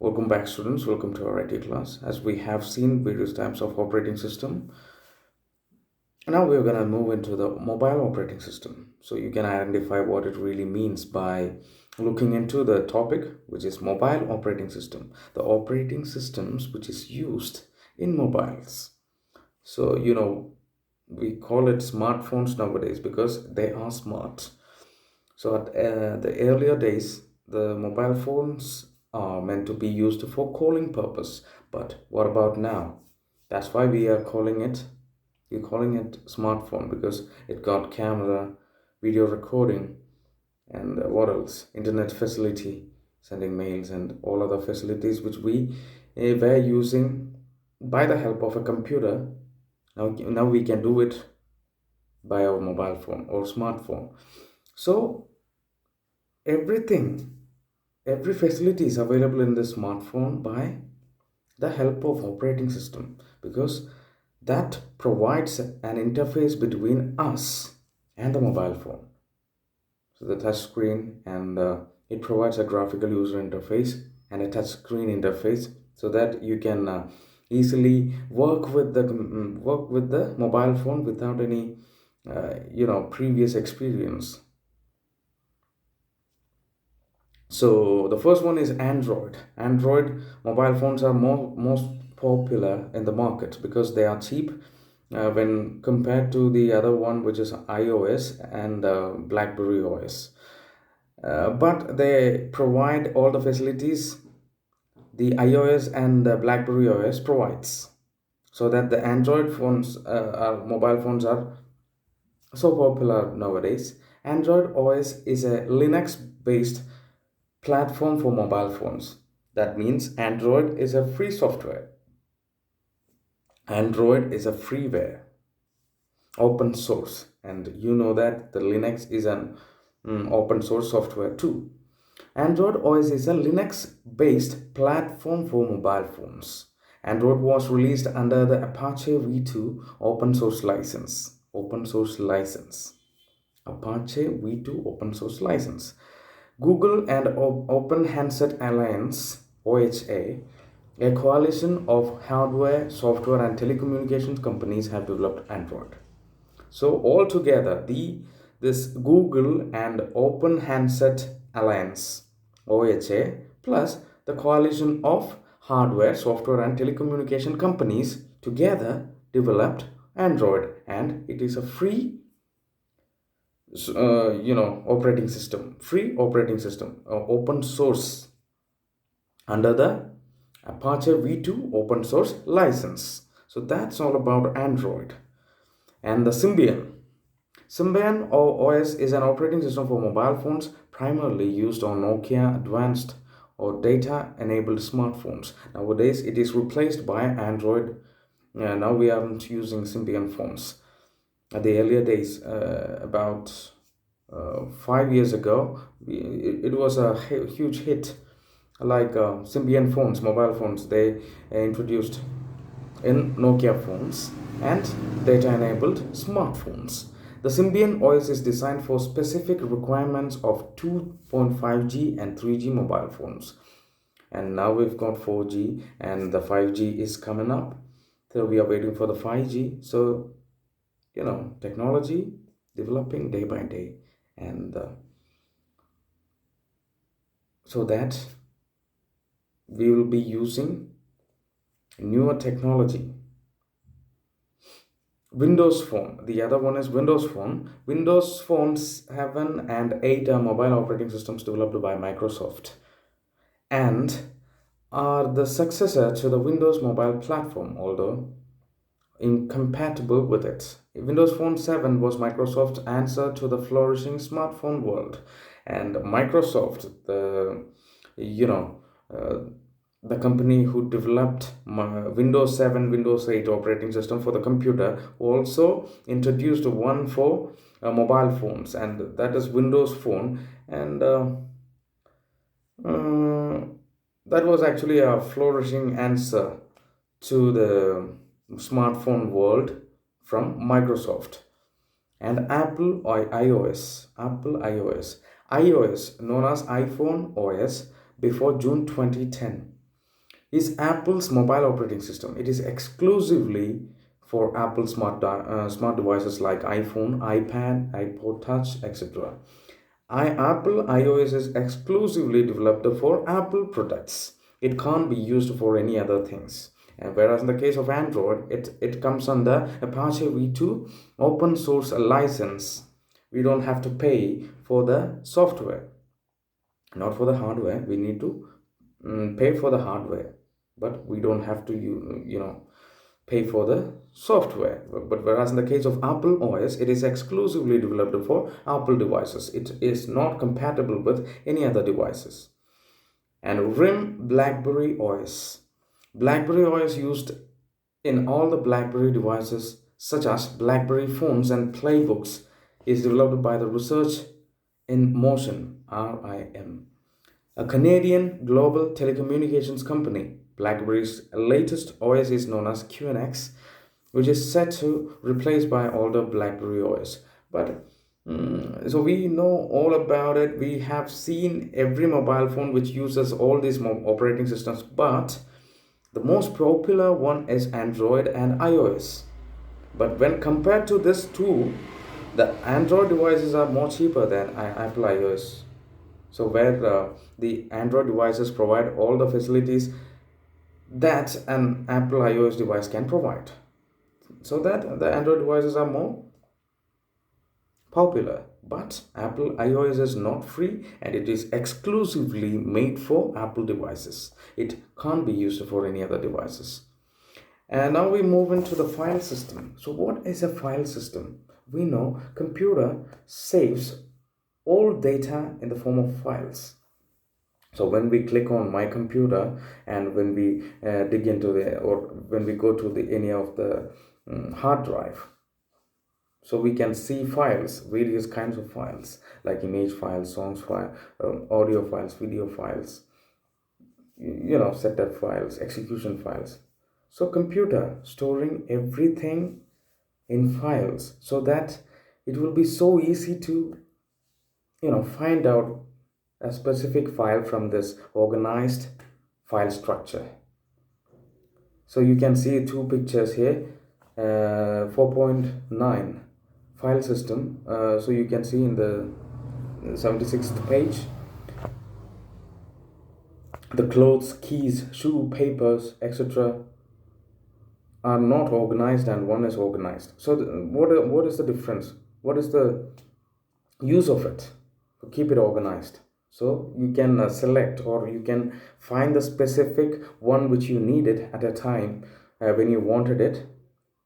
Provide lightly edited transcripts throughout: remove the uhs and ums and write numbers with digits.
Welcome back, students. Welcome to our IT class. As we have seen various types of operating system, now we're going to move into the mobile operating system. So you can identify what it really means by looking into the topic, which is mobile operating system. The operating systems which is used in mobiles. So, we call it smartphones nowadays because they are smart. So at the earlier days, the mobile phones are meant to be used for calling purpose. But what about now? That's why we're calling it smartphone because it got camera, video recording, and what else? Internet facility, sending mails and all other facilities which we were using by the help of a computer. Now we can do it by our mobile phone or smartphone. So everything every facility is available in the smartphone by the help of operating system because that provides an interface between us and the mobile phone. So the touch screen and it provides a graphical user interface and a touch screen interface so that you can easily work with the mobile phone without any previous experience. So the first one is Android. Android mobile phones are most popular in the market because they are cheap when compared to the other one, which is iOS and BlackBerry OS. But they provide all the facilities the iOS and the BlackBerry OS provides, so that the Android phones, mobile phones, are so popular nowadays. Android OS is a Linux-based platform for mobile phones. That means Android is a free software. Android is a freeware, open source, and you know that the Linux is an open source software too. Android OS is a Linux based platform for mobile phones. Android was released under the Apache v2 open source license. Apache v2 open source license. Google and Open Handset Alliance (OHA), a coalition of hardware, software, and telecommunications companies, have developed Android. So altogether, this Google and Open Handset Alliance (OHA) plus the coalition of hardware, software, and telecommunication companies together developed Android, and it is a free free operating system, open source, under the Apache v2 open source license. So that's all about Android. And the Symbian OS is an operating system for mobile phones primarily used on Nokia advanced or data enabled smartphones. Nowadays it is replaced by Android. Now we aren't using Symbian phones. At the earlier days, about 5 years ago, it was a huge hit. Like Symbian phones, mobile phones, they introduced in Nokia phones and data-enabled smartphones. The Symbian OS is designed for specific requirements of 2.5G and 3G mobile phones. And now we've got 4G and the 5G is coming up. So we are waiting for the 5G. So technology developing day by day, and so that we will be using newer technology. Windows Phone, the other one is Windows Phone. Windows Phone 7 and 8 are mobile operating systems developed by Microsoft and are the successor to the Windows mobile platform, although incompatible with it. Windows Phone 7 was Microsoft's answer to the flourishing smartphone world, and Microsoft, the company who developed Windows 7, Windows 8 operating system for the computer, also introduced one for mobile phones, and that is Windows Phone, and that was actually a flourishing answer to the smartphone world from Microsoft. And Apple iOS, known as iPhone OS before June 2010. is Apple's mobile operating system. It is exclusively for Apple smart devices like iPhone, iPad, iPod Touch, etc. Apple iOS is exclusively developed for Apple products. It can't be used for any other things. And whereas in the case of Android, it comes under Apache V2 open source license. We don't have to pay for the software, not for the hardware. We need to pay for the hardware, but we don't have to pay for the software. But whereas in the case of Apple OS, it is exclusively developed for Apple devices. It is not compatible with any other devices. And RIM BlackBerry OS. BlackBerry OS used in all the BlackBerry devices such as BlackBerry phones and playbooks is developed by the Research in Motion (RIM), a Canadian global telecommunications company. BlackBerry's latest OS is known as QNX, which is set to replace by older BlackBerry OS. But so we know all about it. We have seen every mobile phone which uses all these operating systems, but the most popular one is Android and iOS. But when compared to this two, the Android devices are more cheaper than Apple iOS. So where the Android devices provide all the facilities that an Apple iOS device can provide, so that the Android devices are more popular. But Apple iOS is not free and it is exclusively made for Apple devices. It can't be used for any other devices. And now we move into the file system. So what is a file system? We know computer saves all data in the form of files. So when we click on my computer and when we dig into when we go to any of the hard drive, so we can see files, various kinds of files like image files, songs file, audio files, video files, setup files, execution files. So computer storing everything in files so that it will be so easy to find out a specific file from this organized file structure. So you can see two pictures here, 4.9 file system. So you can see in the 76th page, the clothes, keys, shoe, papers, etc. are not organized and one is organized. So what is the difference? What is the use of it? To keep it organized. So you can select or you can find the specific one which you needed at a time when you wanted it.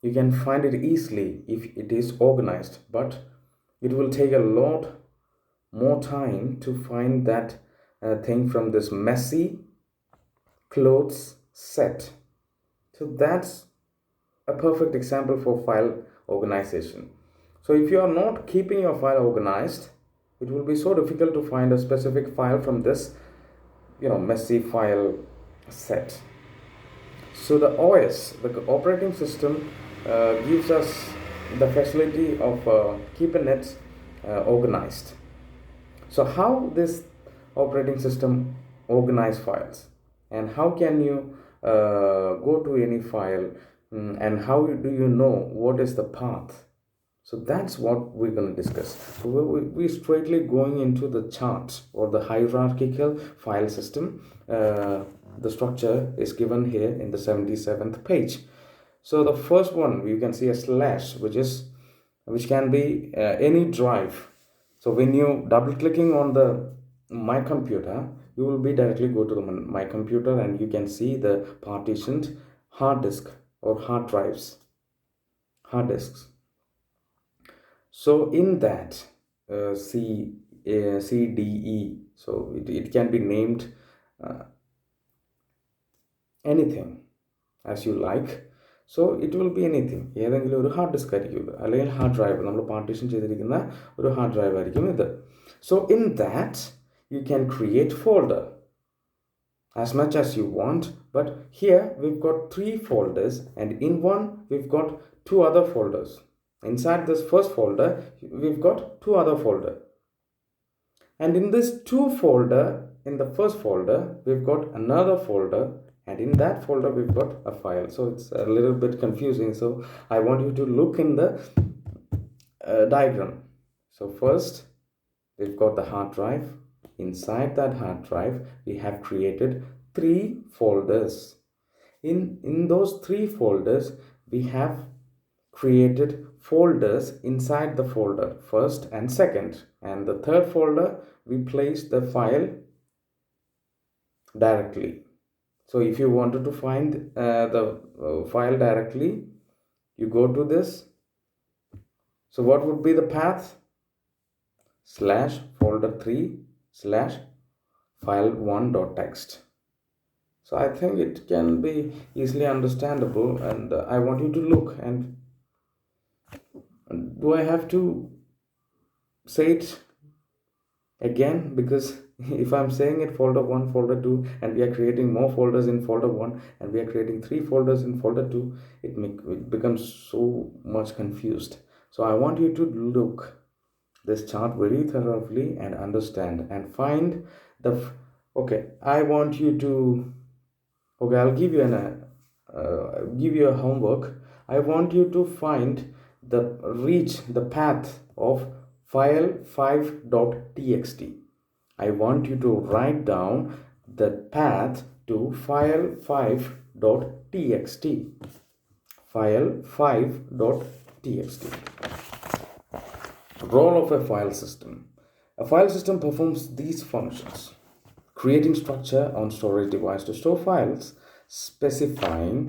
You can find it easily if it is organized, but it will take a lot more time to find that thing from this messy clothes set. So that's a perfect example for file organization. So if you are not keeping your file organized, it will be so difficult to find a specific file from this messy file set. So the OS, the operating system, gives us the facility of keeping it organized. So how this operating system organize files, and how can you go to any file, and how do you know what is the path? So that's what we're going to discuss. So we're straightly going into the chart or the hierarchical file system. The structure is given here in the 77th page. So the first one, you can see a slash, which can be any drive. So when you double clicking on the my computer, you will be directly go to the my computer and you can see the partitioned hard disk or hard disks. So in that CDE, so it can be named anything as you like. So it will be anything. ഏതെങ്കിലും ഒരു hard disk ആയിരിക്കും ഇത്, അല്ലെങ്കിൽ hard drive, നമ്മൾ partition ചെയ്തിരിക്കുന്ന ഒരു hard drive ആയിരിക്കും ഇത്. So in that you can create folder as much as you want, but here we've got 3 folders and in one we've got 2 other folders. Inside this first folder we've got 2 other folder, and in this 2 folder, in the first folder we've got another folder, and and in that folder we've got a file. So it's a little bit confusing, so I want you to look in the diagram. So first we've got the hard drive. Inside that hard drive we have created 3 folders. In those 3 folders we have created folders inside the folder, first and second, and the third folder we place the file directly. So if you wanted to find the file directly, you go to this. So what would be the path? Slash folder 3 slash file1.txt. So I think it can be easily understandable, and I want you to look. And do I have to say it again? Because if I'm saying it folder 1, folder 2, and we are creating more folders in folder 1, and we are creating 3 folders in folder 2, it becomes so much confused. So I want you to look this chart very thoroughly and understand and find the okay, I want you to okay, I'll give you a homework. I want you to find the path of file5.txt. I want you to write down the path to file5.txt. File5.txt. Role of a file system. A file system performs these functions: creating structure on storage device to store files, specifying,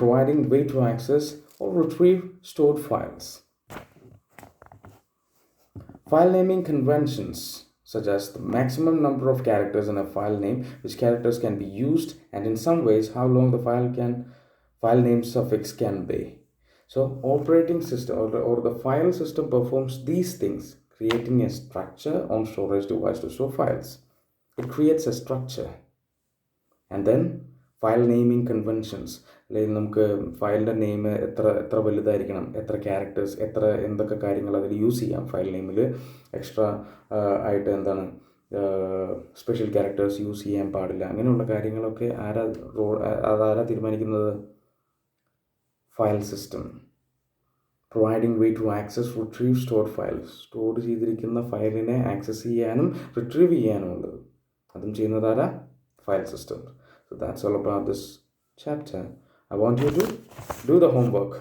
providing way to access or retrieve stored files. File naming conventions, such as the maximum number of characters in a file name, which characters can be used, and in some ways how long the file name suffix can be. So operating system or the file system performs these things: creating a structure on storage device to store files. It creates a structure. And then file naming conventions. നമുക്ക് ഫയലിൻ്റെ name എത്ര വലുതായിരിക്കണം, എത്ര characters, എന്തൊക്കെ കാര്യങ്ങൾ അതിൽ use ചെയ്യാം. File നെയിമിൽ extra ആയിട്ട് എന്താണ് സ്പെഷ്യൽ ക്യാരക്ടേഴ്സ് യൂസ് ചെയ്യാൻ പാടില്ല, അങ്ങനെയുള്ള കാര്യങ്ങളൊക്കെ അതാരാ തീരുമാനിക്കുന്നത്? File system. Providing way to access retrieve stored files. Store ചെയ്തിരിക്കുന്ന ഫയലിനെ ആക്സസ് ചെയ്യാനും റിട്രീവ് ചെയ്യാനും ഉള്ളത് അതും ചെയ്യുന്നതാരാ? File system. So that's all about this chapter. I want you to do the homework.